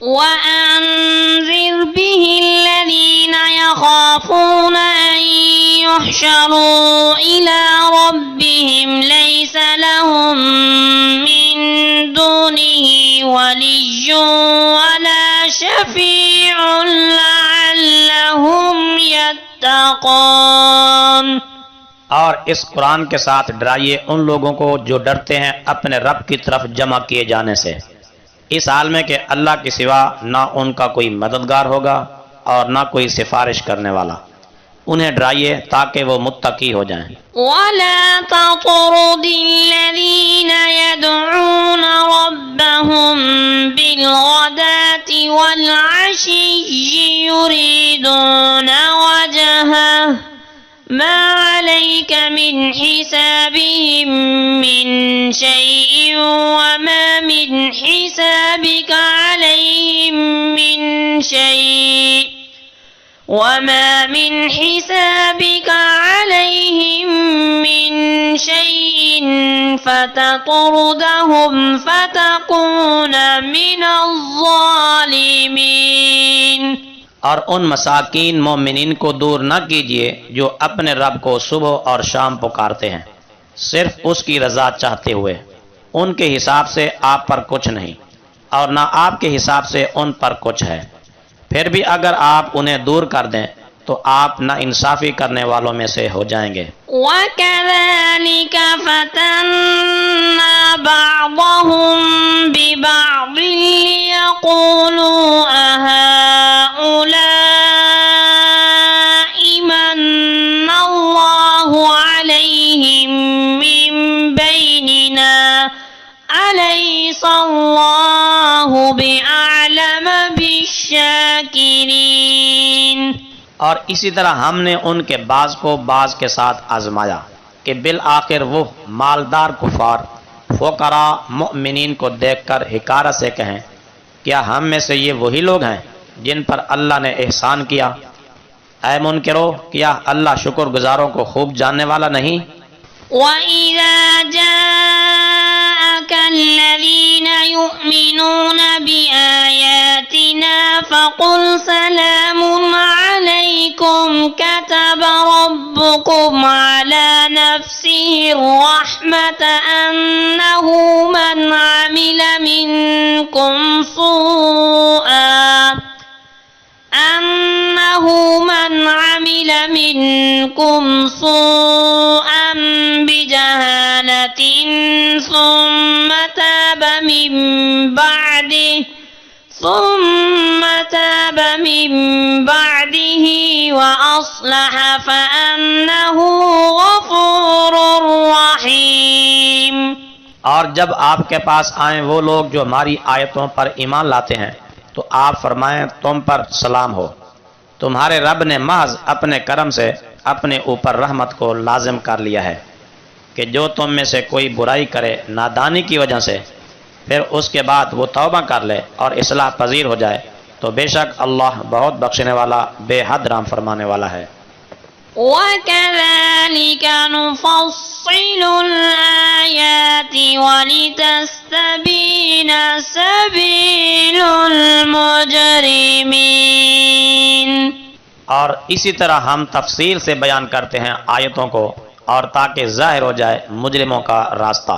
وأنذر به الذين يخافون أن يحشروا إلى ربهم ليس لهم من دونه ولي ولا شفيع لعلهم يتقون۔ اور اس قرآن کے ساتھ ڈرائیے ان لوگوں کو جو ڈرتے ہیں اپنے رب کی طرف جمع کیے جانے سے، اس حال میں کہ اللہ کے سوا نہ ان کا کوئی مددگار ہوگا اور نہ کوئی سفارش کرنے والا۔ انہیں ڈرائیے تاکہ وہ متقی ہو جائیں۔ وَلَا تَطْرُدِ الَّذِينَ يَدْعُونَ رَبَّهُم بِالْغَدَاةِ وَالْعَشِيِّ يُرِيدُونَ وَجْهَهُ مَا عَلَيْكَ مِنْ حِسَابِهِم مِّن شَيْءٍ وَمَا مِنْ حِسَابِكَ عَلَيْهِم مِّن شَيْءٍ وَمَا مِنْ حِسَابِكَ عَلَيْهِم مِّن شَيْءٍ فَتَطْرُدَهُمْ فَتَكُونَ مِنَ الظَّالِمِينَ۔ اور ان مساکین مومنین کو دور نہ کیجیے جو اپنے رب کو صبح اور شام پکارتے ہیں صرف اس کی رضا چاہتے ہوئے، ان کے حساب سے آپ پر کچھ نہیں اور نہ آپ کے حساب سے ان پر کچھ ہے، پھر بھی اگر آپ انہیں دور کر دیں تو آپ نا انصافی کرنے والوں میں سے ہو جائیں گے۔ وَكَذَلِكَ فَتَنَّا بَعْضَهُم بِبَعْضٍ لِيَقُولُوا أَهَٰؤُلَاءِ مَنَّ اللَّهُ عَلَيْهِم مِّن بَيْنِنَا أَلَيْسَ اللَّهُ بِأَعْلَمَ بِالشَّاكِرِينَ۔ اور اسی طرح ہم نے ان کے بعض کو بعض کے ساتھ آزمایا کہ بالآخر وہ مالدار کفار فقراء مؤمنین کو دیکھ کر حکارت سے کہیں، کیا ہم میں سے یہ وہی لوگ ہیں جن پر اللہ نے احسان کیا؟ اے منکرو، کیا اللہ شکر گزاروں کو خوب جاننے والا نہیں؟ وَإِذَا جَاءَكَ الَّذِينَ يُؤْمِنُونَ بِآيَاتِنَا فَقُلْ سَلَامٌ عَلَيْكُمْ كَتَبَ رَبُّكُمْ عَلَى نَفْسِهِ الرَّحْمَةَ أَنَّهُ مَنْ عَمِلَ منكم سوءا بجهالة ثم تاب من بعده وأصلح فأنه غفور رحيم۔ اور جب آپ کے پاس آئیں وہ لوگ جو ہماری آیتوں پر ایمان لاتے ہیں تو آپ فرمائیں تم پر سلام ہو، تمہارے رب نے محض اپنے کرم سے اپنے اوپر رحمت کو لازم کر لیا ہے کہ جو تم میں سے کوئی برائی کرے نادانی کی وجہ سے پھر اس کے بعد وہ توبہ کر لے اور اصلاح پذیر ہو جائے تو بے شک اللہ بہت بخشنے والا بے حد رحم فرمانے والا ہے۔ وَكَذَلِكَ نُفَصِّلُ الْآيَاتِ وَلِتَسْتَبِينَ سَبِيلُ الْمُجْرِمِينَ۔ اور اسی طرح ہم تفصیل سے بیان کرتے ہیں آیتوں کو اور تاکہ ظاہر ہو جائے مجرموں کا راستہ۔